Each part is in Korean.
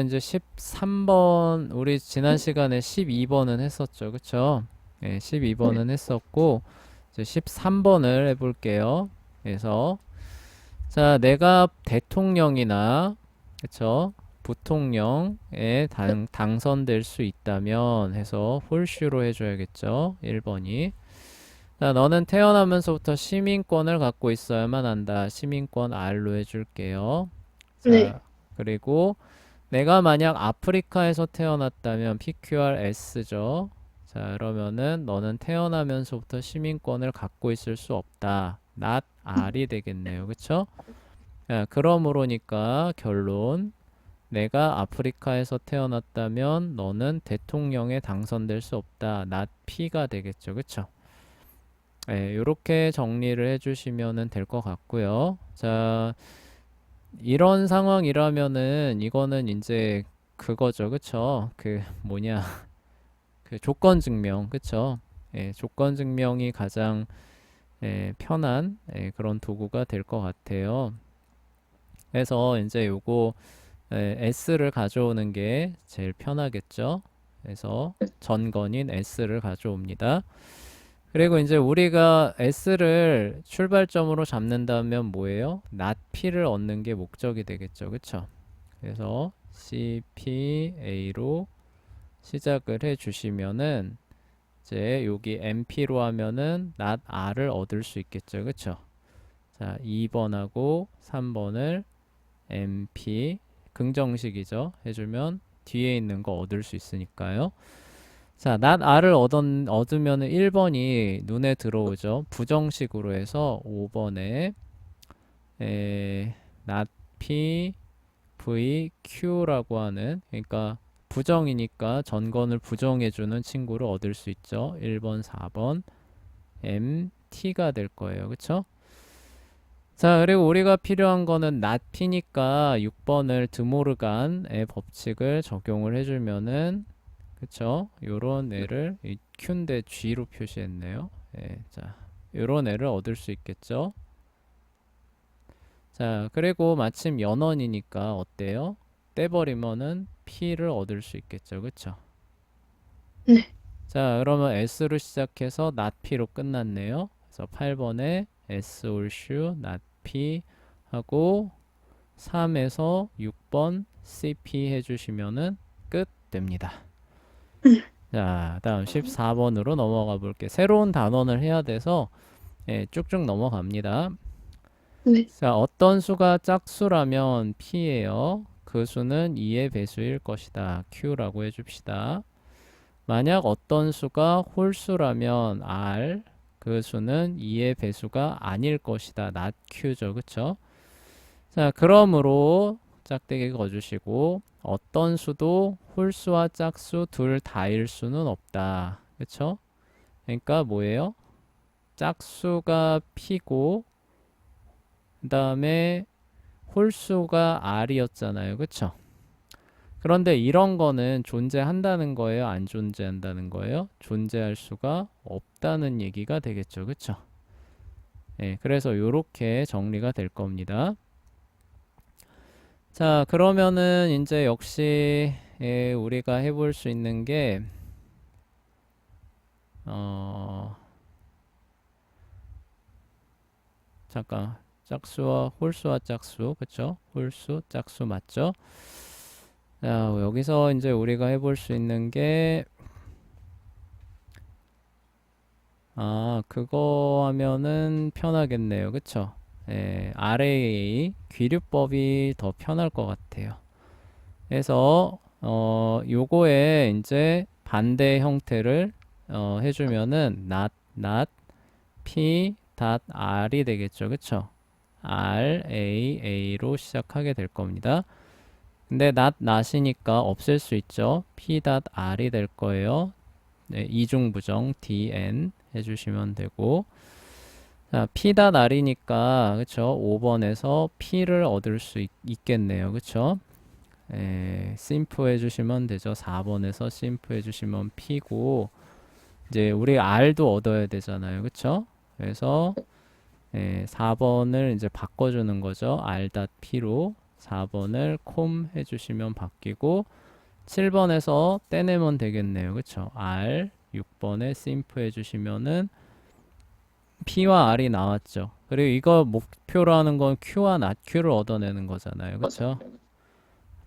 이제 13번, 우리 지난 시간에 12번은 했었죠. 그쵸? 예, 네. 12번은 했었고, 이제 13번을 해볼게요. 그래서, 자, 내가 대통령이나, 그쵸? 부통령에 당선될 수 있다면 해서 홀슈로 해줘야겠죠. 1번이. 자, 너는 태어나면서부터 시민권을 갖고 있어야만 한다. 시민권 R로 해줄게요. 네. 자, 그리고 내가 만약 아프리카에서 태어났다면 PQRS죠. 자, 그러면은 너는 태어나면서부터 시민권을 갖고 있을 수 없다. not R이 되겠네요. 그쵸? 자, 그러므로니까 결론. 내가 아프리카에서 태어났다면 너는 대통령에 당선될 수 없다. not P가 되겠죠. 그쵸? 네, 이렇게 정리를 해주시면 될 것 같고요. 자, 이런 상황이라면은 이거는 이제 그거죠. 그쵸? 그 뭐냐? 그 조건 증명. 그쵸? 예, 조건 증명이 가장 편한 그런 도구가 될 것 같아요. 그래서 이제 요거 S를 가져오는 게 제일 편하겠죠. 그래서 전건인 S를 가져옵니다. 그리고 이제 우리가 S를 출발점으로 잡는다면 뭐예요? not P를 얻는 게 목적이 되겠죠. 그쵸? 그래서 CPA로 시작을 해 주시면은 이제 여기 MP로 하면은 not R을 얻을 수 있겠죠. 그쵸? 자, 2번하고 3번을 MP 긍정식이죠. 해주면 뒤에 있는 거 얻을 수 있으니까요. 자, not R을 얻으면 1번이 눈에 들어오죠. 부정식으로 해서 5번에 not P V Q라고 하는, 그러니까 부정이니까 전건을 부정해주는 친구를 얻을 수 있죠. 1번, 4번 M T가 될 거예요. 그쵸? 자, 그리고 우리가 필요한 거는 not P니까 6번을 드모르간의 법칙을 적용을 해주면은, 그쵸? 요런 애를 Q인데 G로 표시했네요. 예, 자, 요런 애를 얻을 수 있겠죠? 자, 그리고 마침 연원이니까 어때요? 떼버리면은 P를 얻을 수 있겠죠. 그쵸? 네. 자, 그러면 S로 시작해서 not P로 끝났네요. 그래서 8번에 S 올 s not P 하고 3에서 6번 CP 해주시면은 끝 됩니다. 자, 다음 14번으로 넘어가 볼게요. 새로운 단원을 해야 돼서 쭉쭉 넘어갑니다. 네. 자, 어떤 수가 짝수라면 P예요. 그 수는 2의 배수일 것이다. Q라고 해줍시다. 만약 어떤 수가 홀수라면 R, 그 수는 2의 배수가 아닐 것이다. not Q죠. 그쵸? 자, 그러므로 짝대기 거주시고 어떤 수도 홀수와 짝수 둘 다일 수는 없다. 그쵸? 그러니까 뭐예요? 짝수가 P고 그 다음에 홀수가 R이었잖아요. 그쵸? 그런데 이런 거는 존재한다는 거예요? 안 존재한다는 거예요? 존재할 수가 없다는 얘기가 되겠죠. 그쵸? 예, 그래서 이렇게 정리가 될 겁니다. 자, 그러면은 이제 역시 우리가 해볼 수 있는 게 어, 잠깐 짝수와 홀수와 짝수, 그쵸? 홀수, 짝수 맞죠? 자, 여기서 이제 우리가 해볼 수 있는 게 그거 하면은 편하겠네요. 그쵸? RAA 귀류법이 더 편할 것 같아요. 그래서 요거에 이제 반대 형태를 해주면은 not p r이 되겠죠. 그쵸? RAA로 시작하게 될 겁니다. 근데 not이니까 없앨 수 있죠. p r이 될 거예요. 네, 이중부정 dn 해주시면 되고, 자, P.R이니까, 그쵸? 5번에서 P를 얻을 수 있겠네요. 그쵸? 심프 해주시면 되죠. 4번에서 심프 해주시면 P고, 이제 우리 R도 얻어야 되잖아요. 그쵸? 그래서 4번을 이제 바꿔주는 거죠. R.P로. 4번을 콤 해주시면 바뀌고 7번에서 떼내면 되겠네요. 그쵸? R 6번에 simp 해주시면은 P와 R이 나왔죠. 그리고 이거 목표로 하는 건 Q와 not Q를 얻어내는 거잖아요. 그쵸?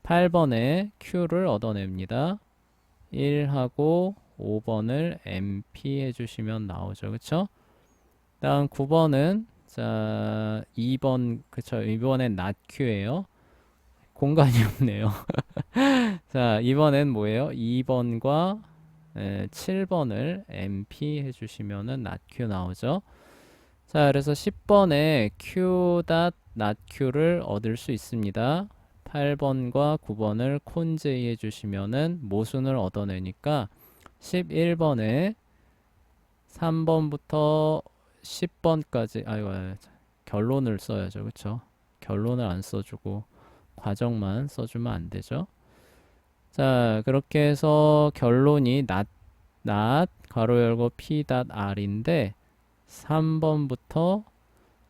8번에 Q를 얻어냅니다. 1하고 5번을 MP 해주시면 나오죠. 그쵸? 다음 9번은 자 2번 그쵸? 이번엔 not Q예요. 공간이 없네요. 자 이번엔 뭐예요? 2번과 7번을 MP 해주시면은 not Q 나오죠. 자 그래서 10번에 Q not Q를 얻을 수 있습니다. 8번과 9번을 콘J 해주시면은 모순을 얻어내니까 11번에 3번부터 10번까지 아이고 결론을 써야죠. 그쵸? 결론을 안 써주고 과정만 써주면 안 되죠. 자 그렇게 해서 결론이 not 가로 열고 P.R인데 3번부터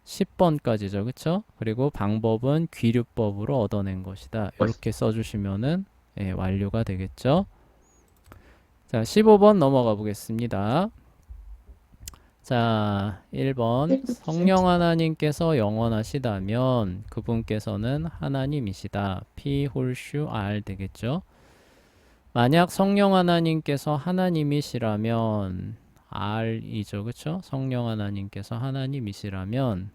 10번까지죠. 그쵸? 그리고 방법은 귀류법으로 얻어낸 것이다. 이렇게 써주시면은 완료가 되겠죠. 자 15번 넘어가 보겠습니다. 자 1번 성령 하나님께서 영원하시다면 그분께서는 하나님이시다. P 홀슈 R 되겠죠. 만약 성령 하나님께서 하나님이시라면 R이죠. 그쵸? 성령 하나님께서 하나님이시라면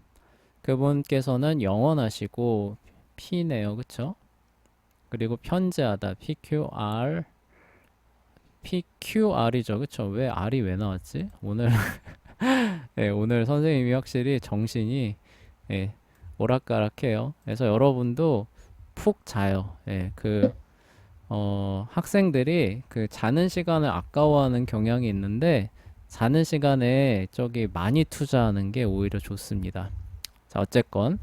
그분께서는 영원하시고 P네요. 그쵸? 그리고 편재하다. PQR PQR이죠. 그쵸? 왜 R이 왜 나왔지? 오늘 네, 오늘 선생님이 확실히 정신이 오락가락해요. 그래서 여러분도 푹 자요. 학생들이 그 자는 시간을 아까워하는 경향이 있는데 자는 시간에 저기 많이 투자하는 게 오히려 좋습니다. 자, 어쨌건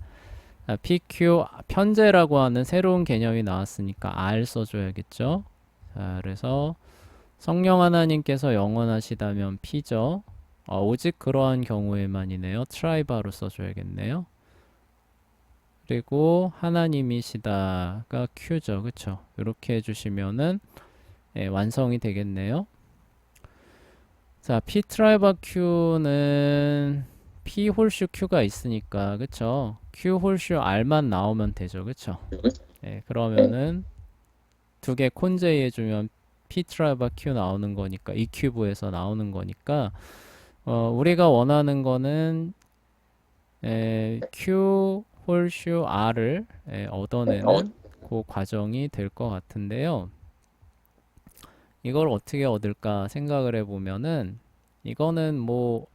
PQ 편제라고 하는 새로운 개념이 나왔으니까 R 써줘야겠죠. 자, 그래서 성령 하나님께서 영원하시다면 P죠. 오직 그러한 경우에만이네요. 트라이바로 써줘야겠네요. 그리고 하나님이시다가 Q죠. 그쵸? 이렇게 해주시면은 완성이 되겠네요. 자, P 트라이바 Q는 P 홀슈 Q가 있으니까 그쵸? Q 홀슈 R만 나오면 되죠. 그쵸? 그러면은 두 개 콘제이 해주면 P 트라이바 Q 나오는 거니까 이 큐브에서 나오는 거니까 우리가 원하는 거는 Q 홀슈 R을 얻어내는 그 과정이 될 것 같은데요. 이걸 어떻게 얻을까 생각을 해보면은 이거는 뭐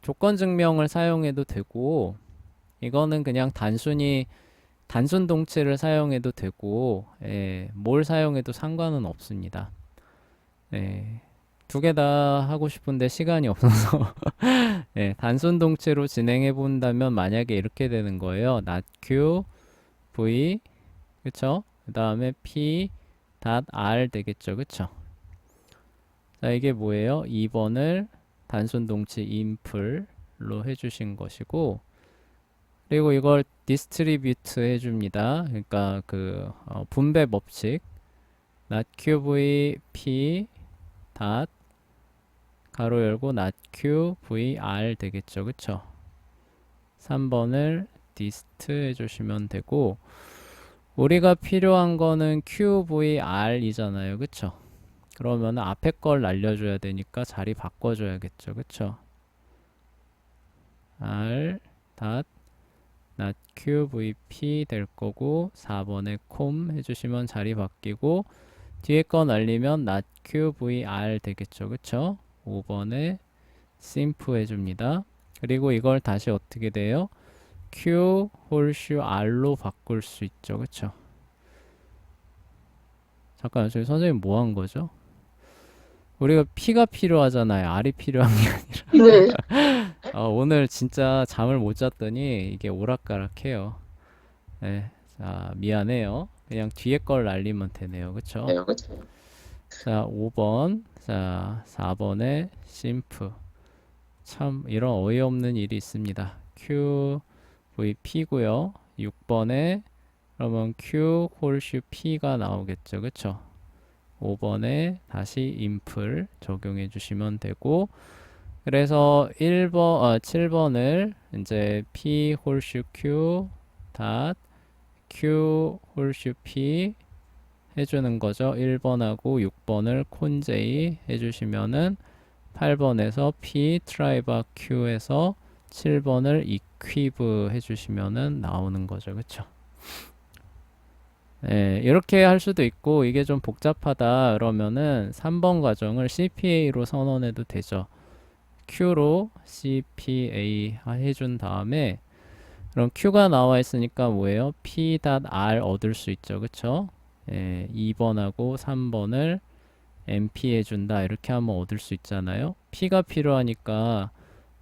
조건 증명을 사용해도 되고 이거는 그냥 단순히 단순 동치를 사용해도 되고 뭘 사용해도 상관은 없습니다. 두 개 다 하고 싶은데 시간이 없어서 단순 동치로 진행해 본다면 만약에 이렇게 되는 거예요. not q v 그쵸? 그 다음에 p r 되겠죠. 그쵸? 자 이게 뭐예요? 2번을 단순 동치 인풀로 해주신 것이고 그리고 이걸 디스트리뷰트 해줍니다. 그러니까 그 분배 법칙 not qv p 가로 열고 not q v r 되겠죠. 그쵸? 3번을 디스트 해주시면 되고 우리가 필요한 거는 q v r 이잖아요. 그쵸? 그러면 앞에 걸 날려줘야 되니까 자리 바꿔줘야겠죠. 그쵸? r not qvp 될 거고 4번에 콤 해주시면 자리 바뀌고 뒤에 거 날리면 not qvr 되겠죠. 그쵸? 5번에 simp 해줍니다. 그리고 이걸 다시 어떻게 돼요? q 홀슈 r로 바꿀 수 있죠. 그쵸? 잠깐만 저희 선생님 뭐 한 거죠? 우리가 P가 필요하잖아요. R이 필요한 게 네. 오늘 진짜 잠을 못 잤더니 이게 오락가락해요. 자, 미안해요. 그냥 뒤에 걸 날리면 되네요. 그쵸? 자, 5번. 자, 4번에 심프. 참 이런 어이없는 일이 있습니다. Q, V, P고요. 6번에 그러면 Q 홀슈 P가 나오겠죠. 그쵸? 5번에 다시 인플 적용해 주시면 되고 그래서 7번을 이제 P 홀슈 Q 닷 Q 홀슈 P 해주는 거죠. 1번하고 6번을 콘제이 해주시면은 8번에서 P 트라이바 Q에서 7번을 이퀴브 해주시면은 나오는 거죠. 그쵸? 네, 이렇게 할 수도 있고 이게 좀 복잡하다 그러면은 3번 과정을 CPA로 선언해도 되죠. Q로 CPA 해준 다음에 그럼 Q가 나와 있으니까 뭐예요? P.R 얻을 수 있죠. 그쵸? 예, 2번하고 3번을 MP 해준다. 이렇게 하면 얻을 수 있잖아요. P가 필요하니까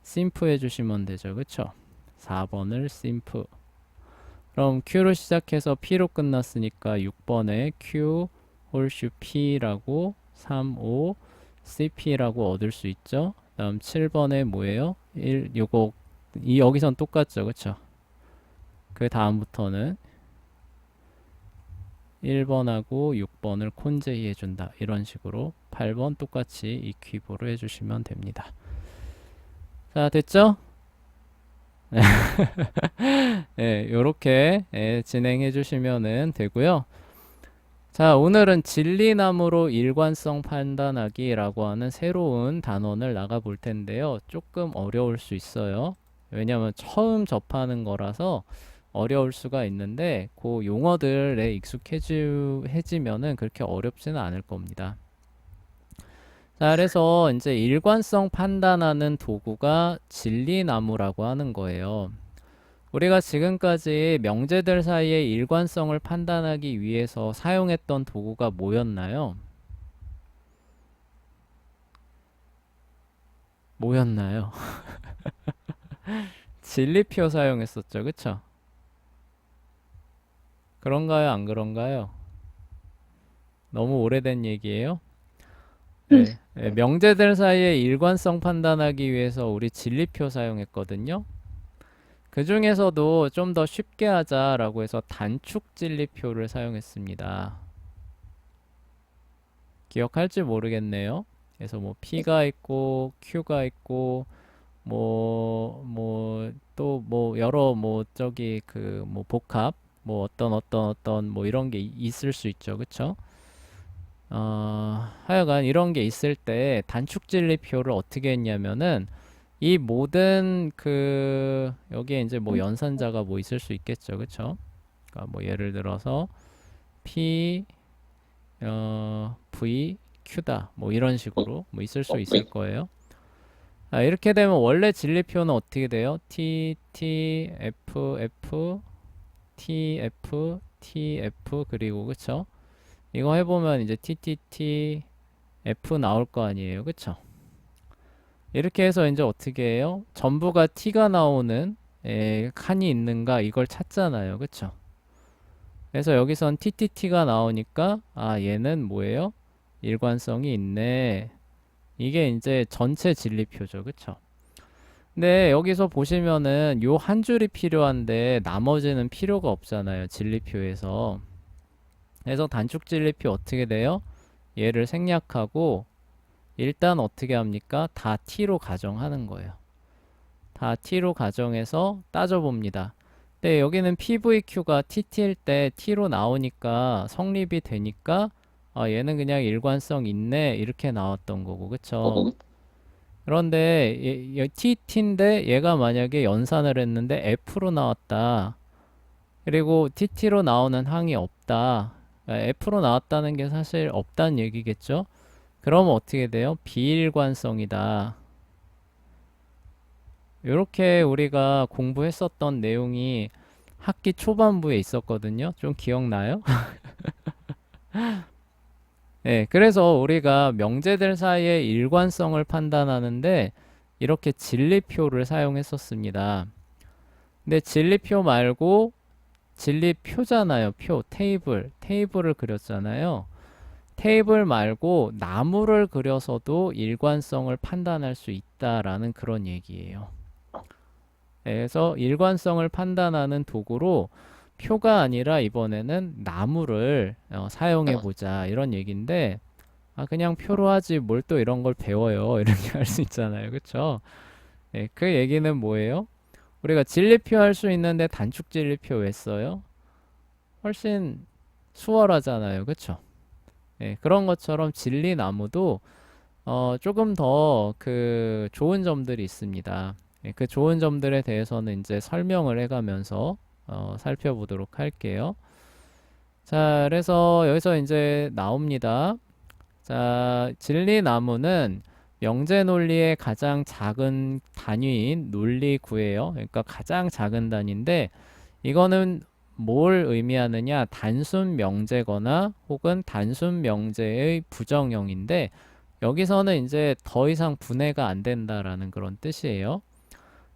심프 해주시면 되죠. 그쵸? 4번을 심프. 그럼 Q로 시작해서 P로 끝났으니까 6번에 Q 홀슈 P라고 3, 5 CP라고 얻을 수 있죠. 다음 7번에 뭐예요? 1, 요거 여기선 똑같죠. 그쵸? 그 다음부터는 1번하고 6번을 콘제이 해준다. 이런 식으로 8번 똑같이 이퀴브로 해주시면 됩니다. 자, 됐죠? 네, 요렇게 진행해 주시면 되고요. 자, 오늘은 진리나무로 일관성 판단하기라고 하는 새로운 단원을 나가 볼 텐데요. 조금 어려울 수 있어요. 왜냐하면 처음 접하는 거라서 어려울 수가 있는데 그 용어들에 익숙해지면은 그렇게 어렵지는 않을 겁니다. 자, 그래서 이제 일관성 판단하는 도구가 진리나무라고 하는 거예요. 우리가 지금까지 명제들 사이의 일관성을 판단하기 위해서 사용했던 도구가 뭐였나요? 뭐였나요? 진리표 사용했었죠, 그쵸? 그런가요, 안 그런가요? 너무 오래된 얘기예요? 네. 명제들 사이의 일관성 판단하기 위해서 우리 진리표 사용했거든요. 그 중에서도 좀 더 쉽게 하자라고 해서 단축 진리표를 사용했습니다. 기억할지 모르겠네요. 그래서 뭐 P가 있고 Q가 있고 또 여러 저기 그 복합 어떤 뭐 이런 게 있을 수 있죠. 그쵸? 하여간 이런 게 있을 때 단축 진리표를 어떻게 했냐면은 이 모든 그 여기에 이제 뭐 연산자가 뭐 있을 수 있겠죠. 그쵸? 그러니까 뭐 예를 들어서 P V Q다 뭐 이런 식으로 뭐 있을 수 있을 거예요. 이렇게 되면 원래 진리표는 어떻게 돼요? T T F F T F T F 그리고 그쵸? 이거 해보면 이제 T T T F 나올 거 아니에요. 그쵸? 이렇게 해서 이제 어떻게 해요? 전부가 T가 나오는 칸이 있는가 이걸 찾잖아요. 그쵸? 그래서 여기선 TTT가 나오니까 얘는 뭐예요? 일관성이 있네. 이게 이제 전체 진리표죠. 그쵸? 근데 여기서 보시면은 요 한 줄이 필요한데 나머지는 필요가 없잖아요. 진리표에서. 그래서 단축 진리표 어떻게 돼요? 얘를 생략하고 일단 어떻게 합니까? 다 T로 가정하는 거예요. 다 T로 가정해서 따져봅니다. 근데 여기는 PVQ가 TT일 때 T로 나오니까 성립이 되니까 얘는 그냥 일관성 있네 이렇게 나왔던 거고 그쵸? 그런데 TT인데 얘가 만약에 연산을 했는데 F로 나왔다. 그리고 TT로 나오는 항이 없다. F로 나왔다는 게 사실 없다는 얘기겠죠? 그러면 어떻게 돼요? 비일관성이다. 이렇게 우리가 공부했었던 내용이 학기 초반부에 있었거든요. 좀 기억나요? 네, 그래서 우리가 명제들 사이의 일관성을 판단하는데 이렇게 진리표를 사용했었습니다. 근데 진리표 말고 진리표잖아요. 테이블을 그렸잖아요. 테이블 말고 나무를 그려서도 일관성을 판단할 수 있다라는 그런 얘기예요. 그래서 일관성을 판단하는 도구로 표가 아니라 이번에는 나무를 사용해 보자 이런 얘기인데, 그냥 표로 하지 뭘 또 이런 걸 배워요 이렇게 할 수 있잖아요, 그쵸? 그 얘기는 뭐예요? 우리가 진리표 할 수 있는데 단축 진리표 왜 써요? 훨씬 수월하잖아요, 그쵸? 그런 것처럼 진리나무도 조금 더 그 좋은 점들이 있습니다. 그 좋은 점들에 대해서는 이제 설명을 해가면서 살펴보도록 할게요. 자, 그래서 여기서 이제 나옵니다. 자, 진리나무는 명제 논리의 가장 작은 단위인 논리구예요. 그러니까 가장 작은 단위인데, 이거는 뭘 의미하느냐? 단순 명제거나 혹은 단순 명제의 부정형인데, 여기서는 이제 더 이상 분해가 안 된다라는 그런 뜻이에요.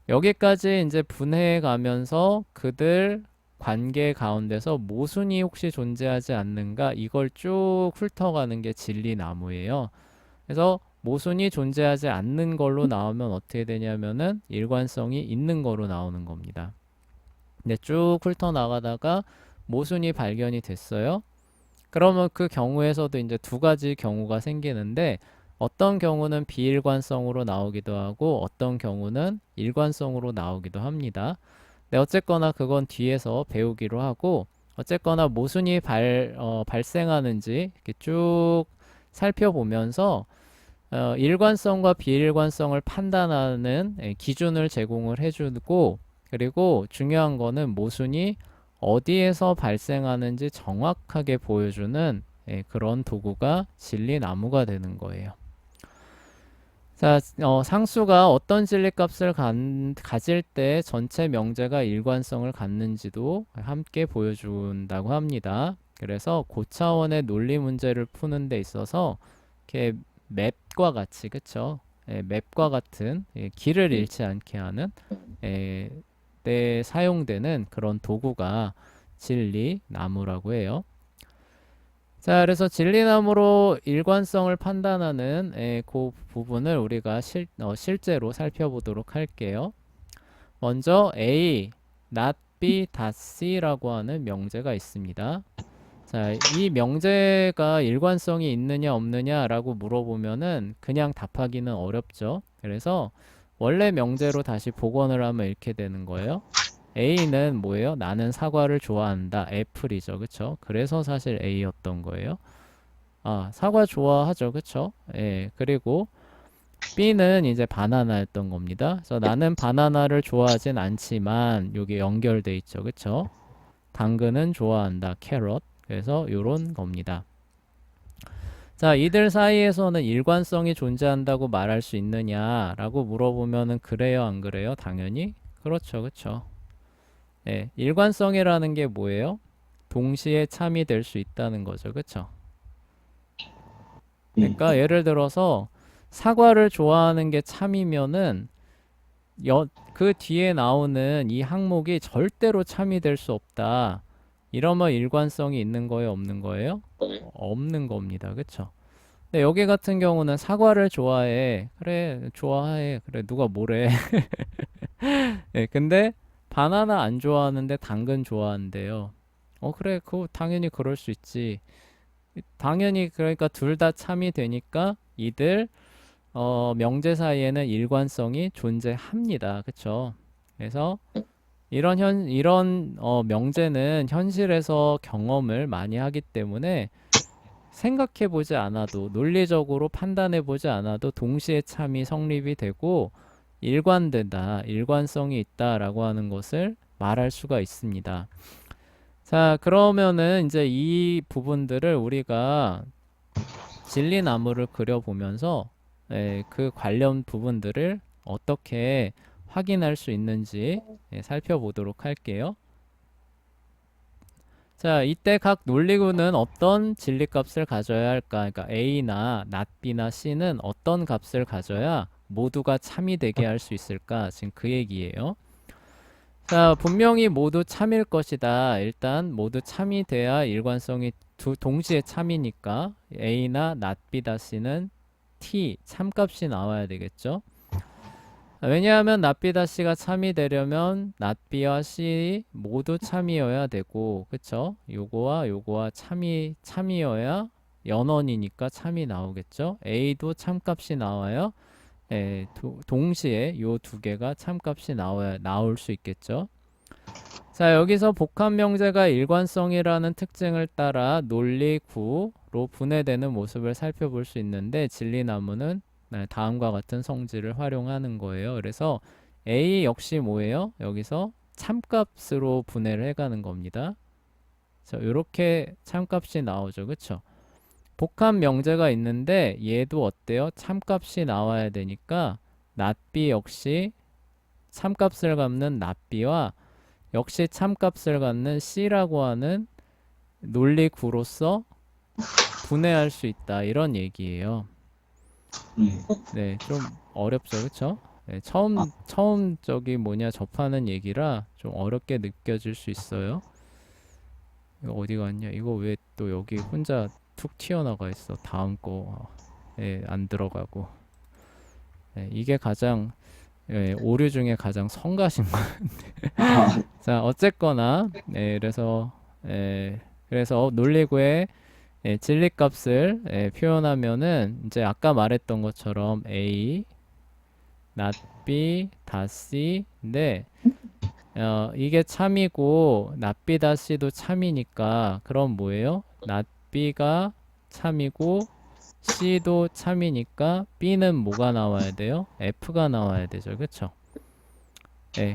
여기까지 이제 분해해 가면서 그들 관계 가운데서 모순이 혹시 존재하지 않는가, 이걸 쭉 훑어가는 게 진리나무예요. 그래서 모순이 존재하지 않는 걸로 나오면 어떻게 되냐면은 일관성이 있는 거로 나오는 겁니다. 근데 쭉 훑어나가다가 모순이 발견이 됐어요. 그러면 그 경우에서도 이제 두 가지 경우가 생기는데, 어떤 경우는 비일관성으로 나오기도 하고 어떤 경우는 일관성으로 나오기도 합니다. 네, 어쨌거나 그건 뒤에서 배우기로 하고, 어쨌거나 모순이 발생하는지 이렇게 쭉 살펴보면서 일관성과 비일관성을 판단하는 기준을 제공을 해주고, 그리고 중요한 거는 모순이 어디에서 발생하는지 정확하게 보여주는 그런 도구가 진리나무가 되는 거예요. 자, 상수가 어떤 진리값을 가질 때 전체 명제가 일관성을 갖는지도 함께 보여준다고 합니다. 그래서 고차원의 논리 문제를 푸는 데 있어서 이렇게 맵과 같이, 그쵸? 맵과 같은 길을 잃지 않게 하는 때 사용되는 그런 도구가 진리나무라고 해요. 자, 그래서 진리나무로 일관성을 판단하는 그 부분을 우리가 실제로 살펴보도록 할게요. 먼저 A, not B, C라고 하는 명제가 있습니다. 자, 이 명제가 일관성이 있느냐 없느냐라고 물어보면은 그냥 답하기는 어렵죠. 그래서 원래 명제로 다시 복원을 하면 이렇게 되는 거예요. A는 뭐예요? 나는 사과를 좋아한다. 애플이죠. 그쵸? 그래서 사실 A였던 거예요. 사과 좋아하죠. 그쵸? 예. 그리고 B는 이제 바나나였던 겁니다. 그래서 나는 바나나를 좋아하진 않지만 여기 연결돼 있죠. 그쵸? 당근은 좋아한다. 캐럿. 그래서 요런 겁니다. 자, 이들 사이에서는 일관성이 존재한다고 말할 수 있느냐라고 물어보면은 그래요, 안 그래요? 당연히 그렇죠. 그쵸? 예, 일관성이라는 게 뭐예요? 동시에 참이 될 수 있다는 거죠. 그쵸? 그러니까 예를 들어서 사과를 좋아하는 게 참이면은 그 뒤에 나오는 이 항목이 절대로 참이 될 수 없다. 이러면 일관성이 있는 거예요, 없는 거예요? 없는 겁니다. 그쵸? 근데 여기 같은 경우는 사과를 좋아해. 그래, 좋아해. 그래, 누가 뭐래. 예, 근데 바나나 안 좋아하는데 당근 좋아한대요. 그래, 그거 당연히 그럴 수 있지. 당연히 그러니까 둘 다 참이 되니까 이들 명제 사이에는 일관성이 존재합니다. 그쵸? 그래서 이런 명제는 현실에서 경험을 많이 하기 때문에 생각해 보지 않아도, 논리적으로 판단해 보지 않아도 동시에 참이 성립이 되고 일관된다, 일관성이 있다라고 하는 것을 말할 수가 있습니다. 자, 그러면은 이제 이 부분들을 우리가 진리나무를 그려보면서 그 관련 부분들을 어떻게 확인할 수 있는지 살펴보도록 할게요. 자, 이때 각 논리구는 어떤 진리값을 가져야 할까? 그러니까 A나 not B나 C는 어떤 값을 가져야 모두가 참이 되게 할 수 있을까? 지금 그 얘기예요. 자, 분명히 모두 참일 것이다. 일단 모두 참이 돼야 일관성이 동시에 참이니까 a나 not b 다시는 t 참값이 나와야 되겠죠. 왜냐하면 not b 다시가 참이 되려면 not b와 c 모두 참이어야 되고, 그쵸? 요거와 참이어야 연원이니까 참이 나오겠죠. a도 참값이 나와요. 동시에 요 두 개가 참값이 나올 수 있겠죠. 자, 여기서 복합 명제가 일관성이라는 특징을 따라 논리 구로 분해되는 모습을 살펴볼 수 있는데, 진리나무는 다음과 같은 성질을 활용하는 거예요. 그래서 A 역시 뭐예요? 여기서 참값으로 분해를 해가는 겁니다. 자, 이렇게 참값이 나오죠. 그쵸? 복합 명제가 있는데 얘도 어때요? 참값이 나와야 되니까 not b 역시 참값을 갖는 not b와 역시 참값을 갖는 c라고 하는 논리 구로서 분해할 수 있다, 이런 얘기예요. 네, 좀 어렵죠, 그쵸? 네, 처음 접하는 얘기라 좀 어렵게 느껴질 수 있어요. 이거 어디 갔냐? 이거 왜 또 여기 혼자 툭 튀어나가 있어? 다음 거에 안 들어가고. 네, 이게 가장 오류 중에 가장 성가신 거. 자, 어쨌거나 그래서 논리구의 진리값을 표현하면은 이제 아까 말했던 것처럼 a, not b, 다 c인데 이게 참이고 not b 다 c도 참이니까 그럼 뭐예요? not b가 참이고 c도 참이니까 b는 뭐가 나와야 돼요? f가 나와야 되죠. 그쵸?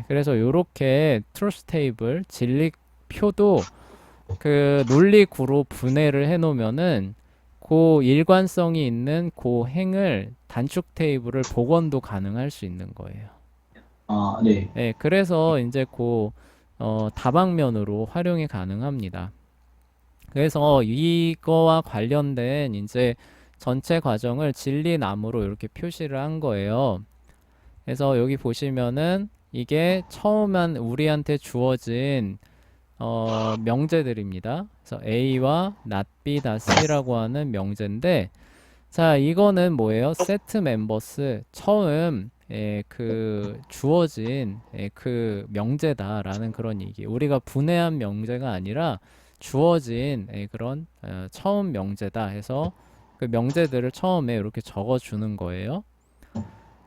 그래서 요렇게 truth table 진리표도 그 논리구로 분해를 해 놓으면은 그 일관성이 있는 그 행을 단축 테이블을 복원도 가능할 수 있는 거예요. 네. 그래서 이제 다방면으로 활용이 가능합니다. 그래서 이거와 관련된 이제 전체 과정을 진리나무로 이렇게 표시를 한 거예요. 그래서 여기 보시면은 이게 처음엔 우리한테 주어진 명제들입니다. 그래서 A와 not B 다 C라고 하는 명제인데, 자, 이거는 뭐예요? 세트 멤버스 처음 그 주어진 그 명제다라는 그런 얘기. 우리가 분해한 명제가 아니라 주어진 그런 처음 명제다 해서 그 명제들을 처음에 이렇게 적어주는 거예요.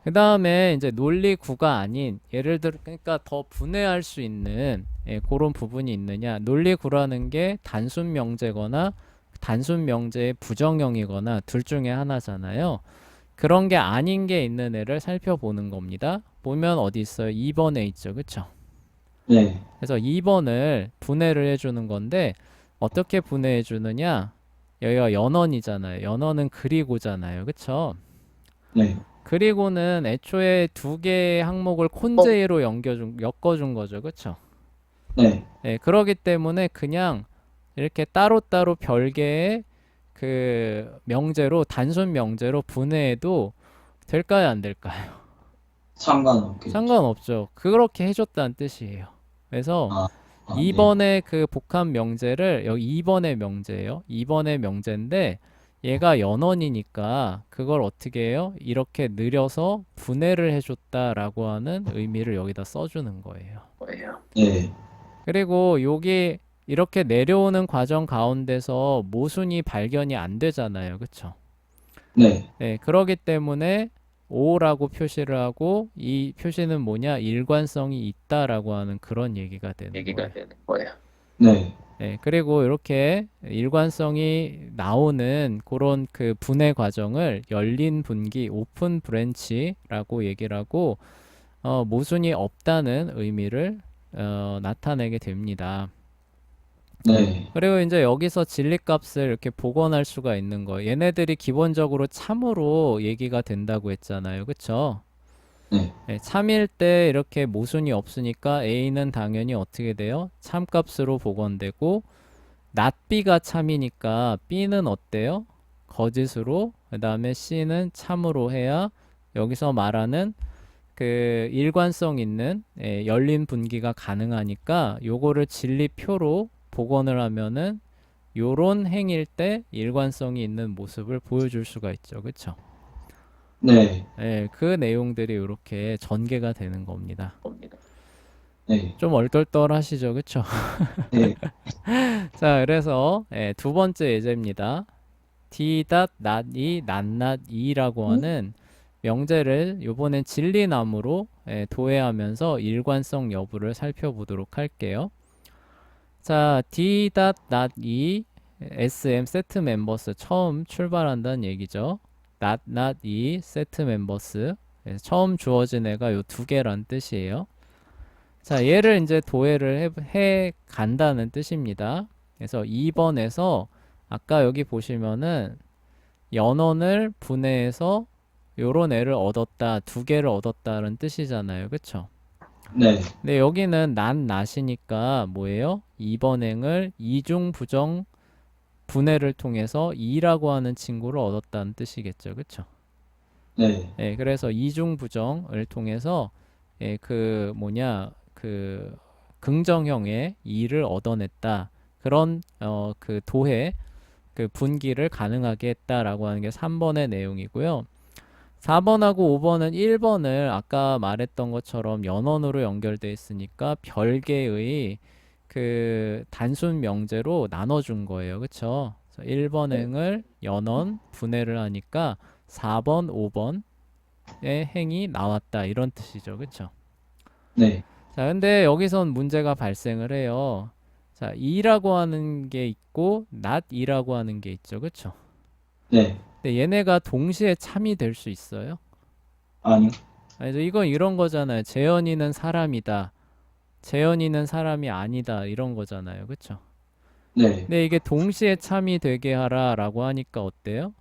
그 다음에 이제 논리 구가 아닌, 예를 들어 그러니까 더 분해할 수 있는 그런 부분이 있느냐. 논리 구라는 게 단순 명제거나 단순 명제의 부정형이거나 둘 중에 하나잖아요. 그런 게 아닌 게 있는 애를 살펴보는 겁니다. 보면 어디 있어요? 2번에 있죠. 그쵸? 네. 그래서 2번을 분해를 해주는 건데 어떻게 분해해 주느냐. 여기가 연원이잖아요. 연원은 그리고잖아요. 그쵸? 네. 그리고는 애초에 두 개의 항목을 콘제이로 엮어준 거죠. 그쵸? 네. 그러기 때문에 그냥 이렇게 따로따로 별개의 그 명제로, 단순 명제로 분해해도 될까요? 안 될까요? 상관없겠죠. 상관없죠. 그렇게 해줬다는 뜻이에요. 그래서 네. 2번의 그 복합 명제를, 여기 2번의 명제예요. 2번의 명제인데 얘가 연원이니까 그걸 어떻게 해요? 이렇게 느려서 분해를 해줬다라고 하는 의미를 여기다 써주는 거예요. 네. 그리고 여기 이렇게 내려오는 과정 가운데서 모순이 발견이 안 되잖아요. 그쵸? 네. 그러기 때문에 O라고 표시를 하고, 이 표시는 뭐냐? 일관성이 있다라고 하는 그런 얘기가 되는 거예요. 네. 그리고 이렇게 일관성이 나오는 그런 그 분해 과정을 열린 분기, 오픈 브랜치라고 얘기를 하고, 모순이 없다는 의미를 나타내게 됩니다. 네. 그리고 이제 여기서 진리값을 이렇게 복원할 수가 있는 거예요. 얘네들이 기본적으로 참으로 얘기가 된다고 했잖아요. 그쵸? 네. 참일 때 이렇게 모순이 없으니까 A는 당연히 어떻게 돼요? 참값으로 복원되고, not B가 참이니까 B는 어때요? 거짓으로, 그 다음에 C는 참으로 해야 여기서 말하는 그 일관성 있는 열린 분기가 가능하니까 요거를 진리표로 복원을 하면은 요런 행일 때 일관성이 있는 모습을 보여줄 수가 있죠. 그쵸? 네. 예, 그 내용들이 이렇게 전개가 되는 겁니다. 네. 좀 얼떨떨하시죠? 그쵸? 네. 자, 그래서 두 번째 예제입니다. t.not2 하는 명제를 이번엔 진리나무로 도해하면서 일관성 여부를 살펴보도록 할게요. 자, d.not2 sm 세트 멤버스 처음 출발한다는 얘기죠. not2 세트 멤버스 처음 주어진 애가 요 두 개란 뜻이에요. 자, 얘를 이제 도해를 해 간다는 뜻입니다. 그래서 2번에서 아까 여기 보시면은 연원을 분해해서 요런 애를 얻었다, 두 개를 얻었다는 뜻이잖아요. 그쵸? 네. 근데 여기는 낫이니까 뭐예요? 2번 행을 이중 부정 분해를 통해서 2라고 하는 친구를 얻었다는 뜻이겠죠. 그쵸? 네. 예, 그래서 이중 부정을 통해서 그 긍정형의 2를 얻어냈다. 그런 그 도해 그 분기를 가능하게 했다라고 하는 게 3번의 내용이고요. 4번하고 5번은 1번을 아까 말했던 것처럼 연원으로 연결돼 있으니까 별개의 그 단순 명제로 나눠준 거예요. 그쵸? 1번 행을 연원 분해를 하니까 4번, 5번의 행이 나왔다. 이런 뜻이죠. 그쵸? 네. 자, 근데 여기선 문제가 발생을 해요. 자, 2라고 하는 게 있고 not이라고 하는 게 있죠. 그쵸? 네. 근데 얘네가 동시에 참이 될 수 있어요? 아니요. 그래서 이건 이런 거잖아요. 재현이는 사람이다. 재현이는 사람이 아니다. 이런 거잖아요. 그쵸? 네. 근데 이게 동시에 참이 되게 하라라고 하니까 어때요?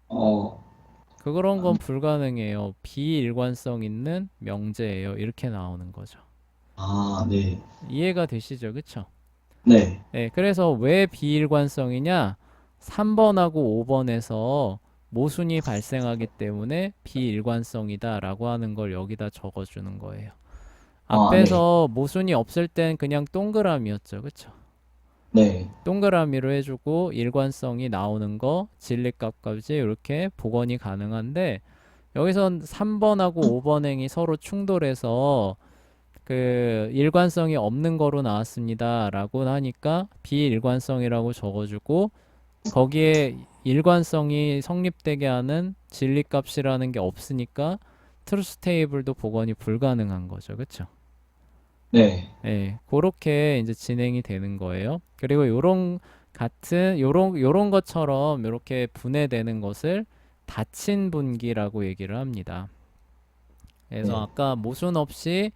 어, 그런 건 불가능해요. 비일관성 있는 명제예요. 이렇게 나오는 거죠. 아, 네. 이해가 되시죠? 그쵸? 네. 네, 그래서 왜 비일관성이냐? 3번하고 5번에서 모순이 발생하기 때문에 비일관성이다라고 하는 걸 여기다 적어주는 거예요. 아, 네. 앞에서 모순이 없을 땐 그냥 동그라미였죠. 그쵸? 네. 동그라미로 해주고 일관성이 나오는 거 진리값까지 이렇게 복원이 가능한데 여기선 3번하고 5번 행이 서로 충돌해서 그 일관성이 없는 거로 나왔습니다 라고 하니까 비일관성이라고 적어주고 거기에 일관성이 성립되게 하는 진리값이라는 게 없으니까 트루스 테이블도 복원이 불가능한 거죠. 그쵸? 네. 예, 그렇게 이제 진행이 되는 거예요. 그리고 요런 것처럼 이렇게 분해되는 것을 닫힌 분기라고 얘기를 합니다. 그래서 네. 아까 모순 없이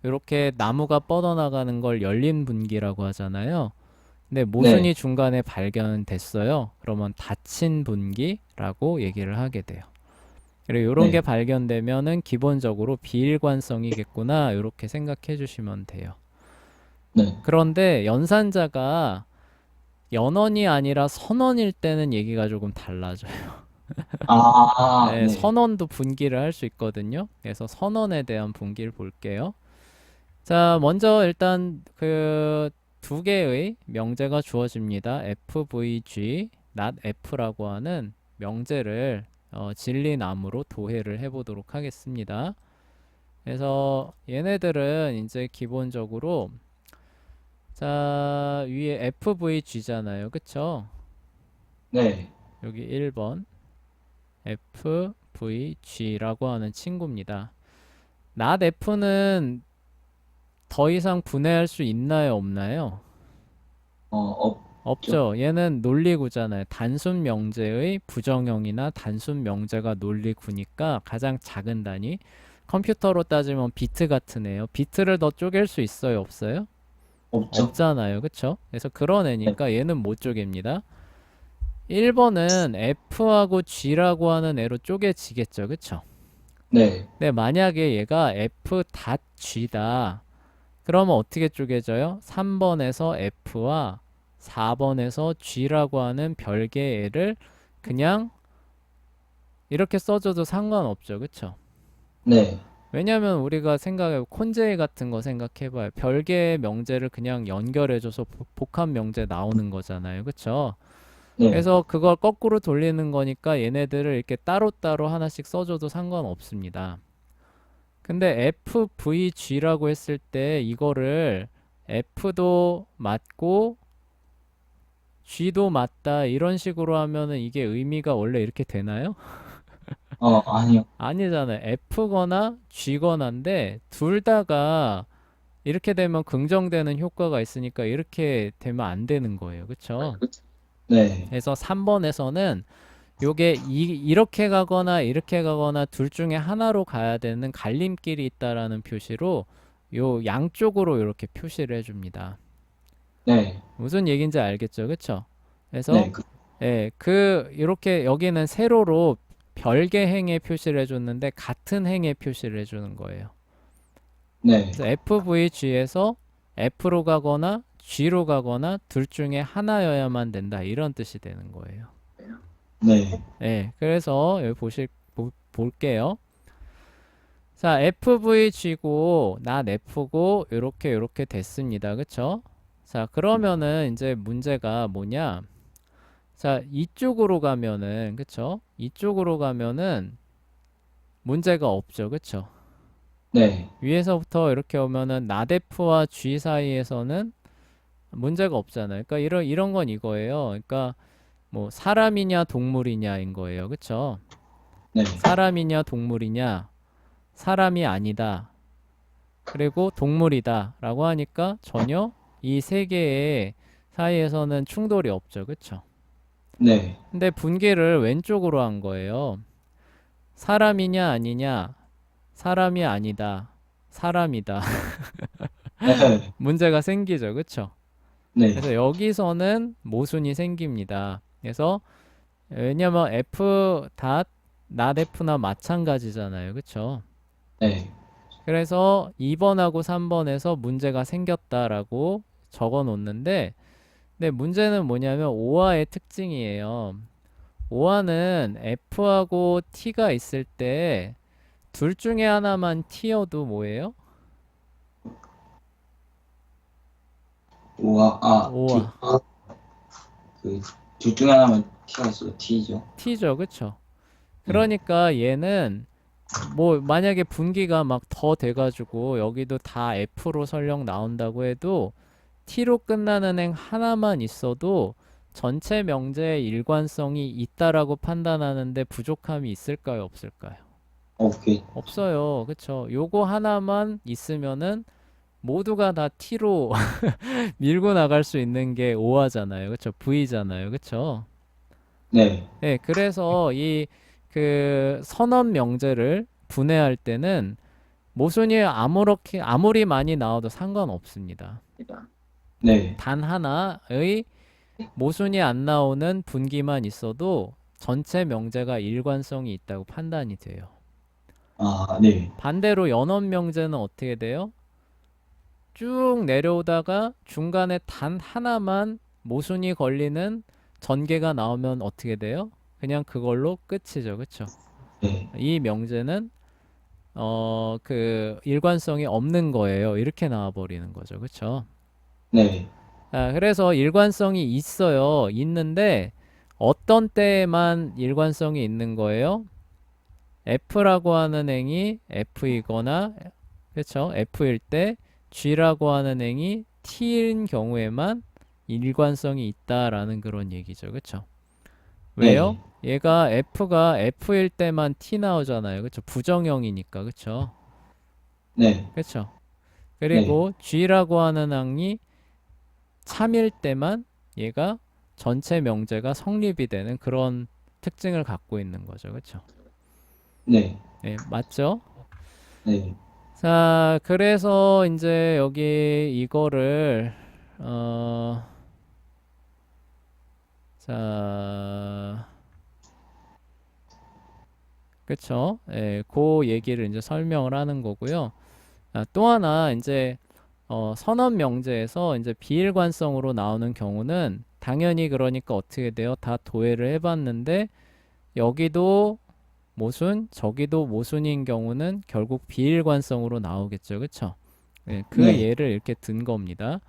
이렇게 나무가 뻗어나가는 걸 열린 분기라고 하잖아요. 근데 네. 모순이 중간에 발견됐어요. 그러면 닫힌 분기라고 얘기를 하게 돼요. 그리고 이런 게 네. 발견되면은 기본적으로 비일관성이겠구나 이렇게 생각해 주시면 돼요. 네. 그런데 연산자가 연원이 아니라 선원일 때는 얘기가 조금 달라져요. 아, 네, 네. 선원도 분기를 할 수 있거든요. 그래서 선원에 대한 분기를 볼게요. 자, 먼저 일단 그 두 개의 명제가 주어집니다. FVG, not F라고 하는 명제를 진리나무로 도해를 해보도록 하겠습니다. 그래서 얘네들은 이제 기본적으로 자, 위에 FVG잖아요. 그쵸? 네. 여기 1번 FVG라고 하는 친구입니다. not F는 더 이상 분해할 수 있나요? 없나요? 없죠. 없죠. 얘는 논리구잖아요. 단순 명제의 부정형이나 단순 명제가 논리구니까 가장 작은 단위. 컴퓨터로 따지면 비트 같은 애요. 비트를 더 쪼갤 수 있어요? 없어요? 없죠. 없잖아요. 그쵸? 그래서 그런 네. 애니까 얘는 못 쪼갭니다. 1번은 F하고 G라고 하는 애로 쪼개지겠죠. 그쵸? 네. 근데 만약에 얘가 F.G다. 그러면 어떻게 쪼개져요? 3번에서 F와 4번에서 G라고 하는 별개의 애를 그냥 이렇게 써줘도 상관없죠. 그쵸? 네. 왜냐면 우리가 생각해 콘제이 같은 거 생각해봐요. 별개의 명제를 그냥 연결해줘서 복합 명제 나오는 거잖아요. 그쵸? 네. 그래서 그걸 거꾸로 돌리는 거니까 얘네들을 이렇게 따로따로 하나씩 써줘도 상관없습니다. 근데 FVG라고 했을 때 이거를 F도 맞고 G도 맞다 이런 식으로 하면은 이게 의미가 원래 이렇게 되나요? 아니요. 아니잖아요. F거나 G거나인데 둘 다가 이렇게 되면 긍정되는 효과가 있으니까 이렇게 되면 안 되는 거예요. 그쵸? 네. 그래서 3번에서는 요게 이렇게 가거나 이렇게 가거나 둘 중에 하나로 가야 되는 갈림길이 있다라는 표시로 요 양쪽으로 이렇게 표시를 해줍니다. 네. 무슨 얘기인지 알겠죠? 그쵸? 그래서 네. 예, 이렇게 여기는 세로로 별개 행의 표시를 해줬는데 같은 행의 표시를 해주는 거예요. 네. 그래서 FVG에서 F로 가거나 G로 가거나 둘 중에 하나여야만 된다 이런 뜻이 되는 거예요. 네. 네, 그래서 여기 볼게요. 자, FVG고 난 F고 요렇게 됐습니다. 그쵸? 자, 그러면은 이제 문제가 뭐냐? 자, 이쪽으로 가면은 그쵸? 이쪽으로 가면은 문제가 없죠. 그쵸? 네. 위에서부터 이렇게 오면은 not F와 G 사이에서는 문제가 없잖아요. 그러니까 이런 건 이거예요. 그러니까 뭐 사람이냐 동물이냐인 거예요. 그쵸? 네. 사람이냐 동물이냐 사람이 아니다. 그리고 동물이다 라고 하니까 전혀 이 세 개의 사이에서는 충돌이 없죠. 그쵸? 네. 근데 분개를 왼쪽으로 한 거예요. 사람이냐 아니냐 사람이 아니다. 사람이다. 네. 문제가 생기죠. 그쵸? 네. 그래서 여기서는 모순이 생깁니다. 그래서 왜냐면 F 닷 not F나 마찬가지잖아요. 그쵸? 네. 그래서 2번하고 3번에서 문제가 생겼다라고 적어 놓는데 근데 문제는 뭐냐면 오화의 특징이에요. 오화는 F하고 T가 있을 때 둘 중에 하나만 T여도 뭐예요? T. 오화. 둘 중에 하나만 T가 있어요. T죠. T죠. 그쵸? 네. 그러니까 얘는 뭐 만약에 분기가 막 더 돼가지고 여기도 다 F로 설령 나온다고 해도 T로 끝나는 행 하나만 있어도 전체 명제의 일관성이 있다라고 판단하는데 부족함이 있을까요, 없을까요? 오케이. 없어요. 그쵸? 요거 하나만 있으면은 모두가 다 T로 밀고 나갈 수 있는 게 O화잖아요. 그쵸? V잖아요. 그쵸? 네. 네, 그래서 이 그 선언 명제를 분해할 때는 모순이 아무리 많이 나와도 상관없습니다. 네. 단 하나의 모순이 안 나오는 분기만 있어도 전체 명제가 일관성이 있다고 판단이 돼요. 네. 반대로 연원 명제는 어떻게 돼요? 쭉 내려오다가 중간에 단 하나만 모순이 걸리는 전개가 나오면 어떻게 돼요? 그냥 그걸로 끝이죠. 그쵸? 네. 이 명제는 그 일관성이 없는 거예요. 이렇게 나와 버리는 거죠. 그쵸? 네. 그래서 일관성이 있어요. 있는데 어떤 때에만 일관성이 있는 거예요? F라고 하는 행이 F이거나 그렇죠? F일 때 G라고 하는 행이 T인 경우에만 일관성이 있다라는 그런 얘기죠. 그렇죠? 왜요? 네. 얘가 F가 F일 때만 T 나오잖아요. 그렇죠? 부정형이니까. 그렇죠? 네. 그렇죠? 네. 그리고 G라고 하는 항이 참일 때만 얘가 전체 명제가 성립이 되는 그런 특징을 갖고 있는 거죠. 그렇죠? 네. 네, 맞죠? 네. 자, 그래서 이제 여기 이거를 어, 자, 그쵸? 예, 그 얘기를 이제 설명을 하는 거고요. 또 하나 이제 선언 명제에서 이제 비일관성으로 나오는 경우는 당연히 그러니까 어떻게 돼요? 다 도해를 해봤는데 여기도 모순, 저기도 모순인 경우는 결국 비일관성으로 나오겠죠. 그쵸? 예, 그 네. 예를 이렇게 든 겁니다.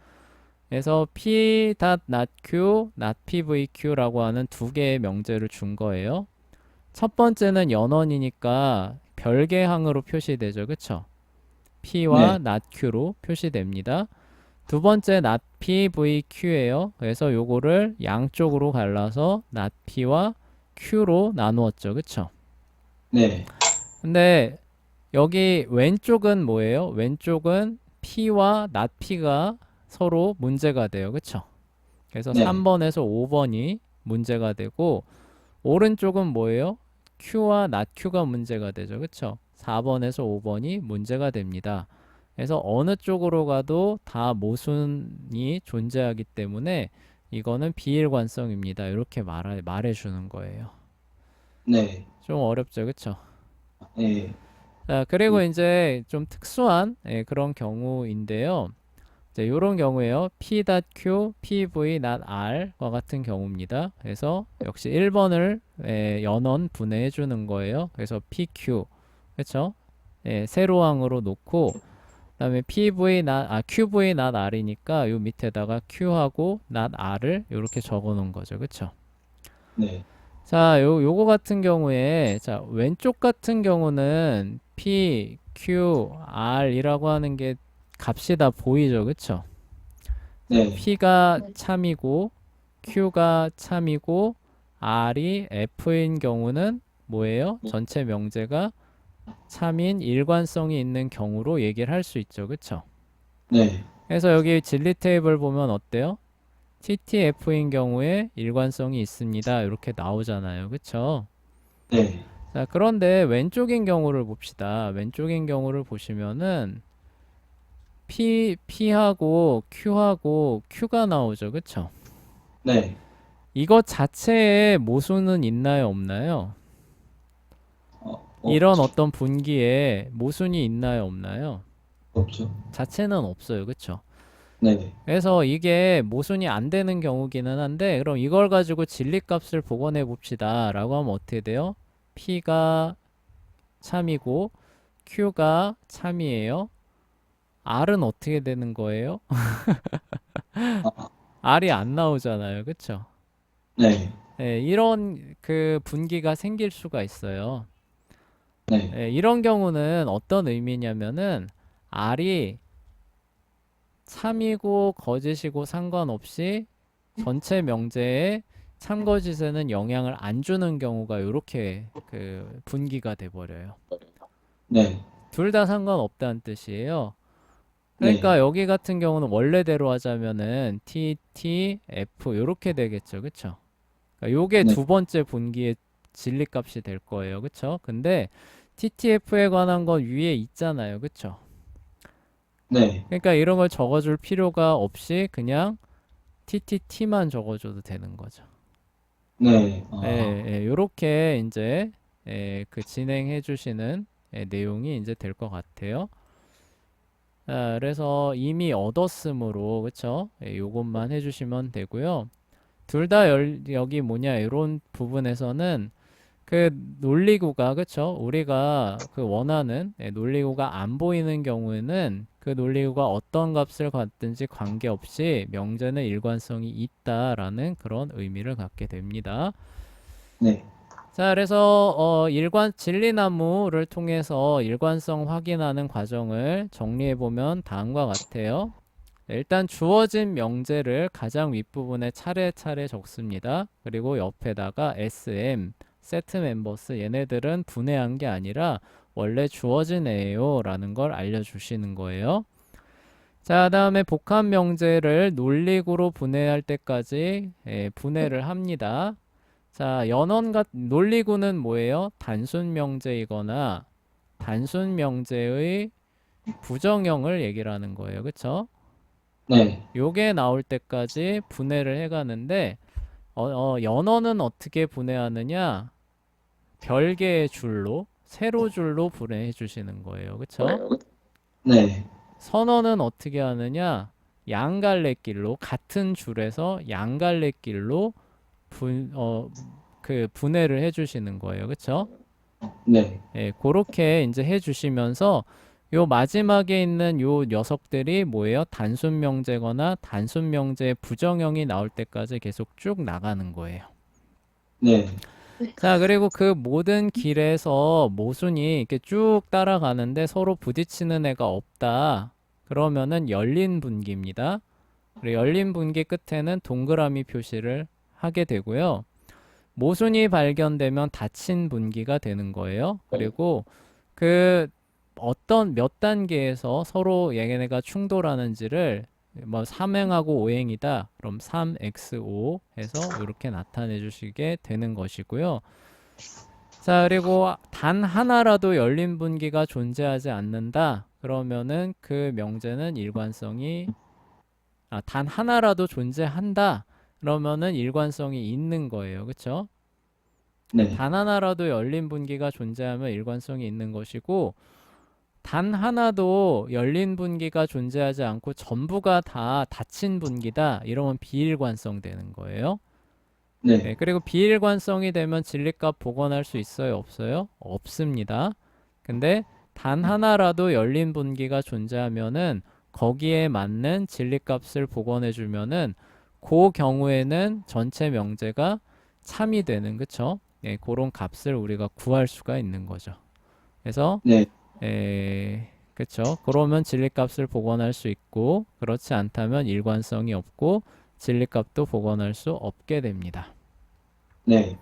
그래서 p not q, not pvq라고 하는 두 개의 명제를 준 거예요. 첫 번째는 연원이니까 별개항으로 표시되죠. 그쵸? p와 네. not q로 표시됩니다. 두 번째 not pvq예요. 그래서 요거를 양쪽으로 갈라서 not p와 q로 나누었죠. 그쵸? 네. 근데 여기 왼쪽은 뭐예요? 왼쪽은 p와 not p가 서로 문제가 돼요. 그쵸? 그래서 네. 3번에서 5번이 문제가 되고 오른쪽은 뭐예요? q와 not q가 문제가 되죠. 그쵸? 4번에서 5번이 문제가 됩니다. 그래서 어느 쪽으로 가도 다 모순이 존재하기 때문에 이거는 비일관성입니다. 이렇게 말해주는 거예요. 네. 좀 어렵죠. 그쵸? 네. 자, 그리고 이제 좀 특수한 그런 경우인데요. 이제 이런 경우에요. p.q, pv.r과 같은 경우입니다. 그래서 역시 1번을 연원 분해해 주는 거예요. 그래서 pq, 그렇죠? 세로항으로 놓고 그다음에 qv.r이니까 요 밑에다가 q하고 .r을 이렇게 적어 놓은 거죠. 그렇죠? 네. 자, 요거 같은 경우에, 자, 왼쪽 같은 경우는 P, Q, R이라고 하는 게 값이 다 보이죠. 그쵸? 네. P가 네. 참이고, Q가 참이고, R이 F인 경우는 뭐예요? 전체 명제가 참인 일관성이 있는 경우로 얘기를 할 수 있죠. 그쵸? 네. 그래서 여기 진리 테이블 보면 어때요? TTF인 경우에 일관성이 있습니다. 이렇게 나오잖아요. 그쵸? 네. 자, 그런데 왼쪽인 경우를 봅시다. 왼쪽인 경우를 보시면은 P하고 Q하고 Q가 나오죠. 그쵸? 네. 이것 자체에 모순은 있나요? 없나요? 이런 없죠. 어떤 분기에 모순이 있나요? 없나요? 없죠. 자체는 없어요. 그쵸? 네. 그래서 이게 모순이 안 되는 경우기는 한데 그럼 이걸 가지고 진리값을 복원해 봅시다 라고 하면 어떻게 돼요? P가 참이고 Q가 참이에요. R은 어떻게 되는 거예요? 아, R이 안 나오잖아요. 그쵸? 네. 이런 그 분기가 생길 수가 있어요. 네. 이런 경우는 어떤 의미냐면은 R이 참이고 거짓이고 상관없이 전체 명제에 참거짓에는 영향을 안 주는 경우가 이렇게 그 분기가 돼 버려요. 네. 둘 다 상관없다는 뜻이에요. 네. 그러니까 여기 같은 경우는 원래대로 하자면은 T, T, F 이렇게 되겠죠. 그쵸? 그러니까 요게 네. 두 번째 분기의 진리값이 될 거예요. 그쵸? 근데 TTF에 관한 건 위에 있잖아요. 그쵸? 네. 그러니까 이런 걸 적어줄 필요가 없이 그냥 TTT만 적어줘도 되는 거죠. 네. 요렇게 이제 그 진행해 주시는 내용이 이제 될 것 같아요. 그래서 이미 얻었으므로 그쵸? 요것만 해주시면 되고요. 둘 다 여기 뭐냐 이런 부분에서는 그 논리구가 그쵸? 우리가 그 원하는 논리구가 안 보이는 경우에는 그 논리구가 어떤 값을 갖든지 관계없이 명제는 일관성이 있다라는 그런 의미를 갖게 됩니다. 네. 자, 그래서 진리나무를 통해서 일관성 확인하는 과정을 정리해 보면 다음과 같아요. 일단 주어진 명제를 가장 윗부분에 차례차례 적습니다. 그리고 옆에다가 SM, 세트 멤버스 얘네들은 분해한 게 아니라 원래 주어진 애예요 라는 걸 알려주시는 거예요. 자, 다음에 복합 명제를 논리구로 분해할 때까지 분해를 합니다. 자, 논리구는 뭐예요? 단순 명제이거나 단순 명제의 부정형을 얘기를 하는 거예요. 그쵸? 네. 요게 나올 때까지 분해를 해가는데 연어는 어떻게 분해하느냐? 별개의 줄로 세로 줄로 분해해 주시는 거예요. 그쵸? 네. 선어는 어떻게 하느냐? 양갈래길로 같은 줄에서 양갈래길로 분해를 해 주시는 거예요. 그쵸? 네. 예, 그렇게 이제 해주시면서 요 마지막에 있는 요 녀석들이 뭐예요? 단순 명제거나 단순 명제의 부정형이 나올 때까지 계속 쭉 나가는 거예요. 네. 네. 자, 그리고 그 모든 길에서 모순이 이렇게 쭉 따라가는데 서로 부딪히는 애가 없다. 그러면은 열린 분기입니다. 그리고 열린 분기 끝에는 동그라미 표시를 하게 되고요. 모순이 발견되면 닫힌 분기가 되는 거예요. 그리고 그 어떤 몇 단계에서 서로 얘네가 충돌하는지를 뭐 3행하고 5행이다. 그럼 3x5 해서 이렇게 나타내 주시게 되는 것이고요. 자, 그리고 단 하나라도 열린 분기가 존재하지 않는다. 그러면은 그 명제는 일관성이 단 하나라도 존재한다. 그러면은 일관성이 있는 거예요. 그렇죠? 네. 단 하나라도 열린 분기가 존재하면 일관성이 있는 것이고 단 하나도 열린 분기가 존재하지 않고 전부가 다 닫힌 분기다. 이러면 비일관성 되는 거예요. 네. 네, 그리고 비일관성이 되면 진리값 복원할 수 있어요? 없어요? 없습니다. 근데 단 하나라도 열린 분기가 존재하면은 거기에 맞는 진리값을 복원해 주면은 그 경우에는 전체 명제가 참이 되는, 그쵸? 네, 그런 값을 우리가 구할 수가 있는 거죠. 그래서 네. 그쵸? 그러면 진리값을 복원할 수 있고 그렇지 않다면 일관성이 없고 진리값도 복원할 수 없게 됩니다. 네.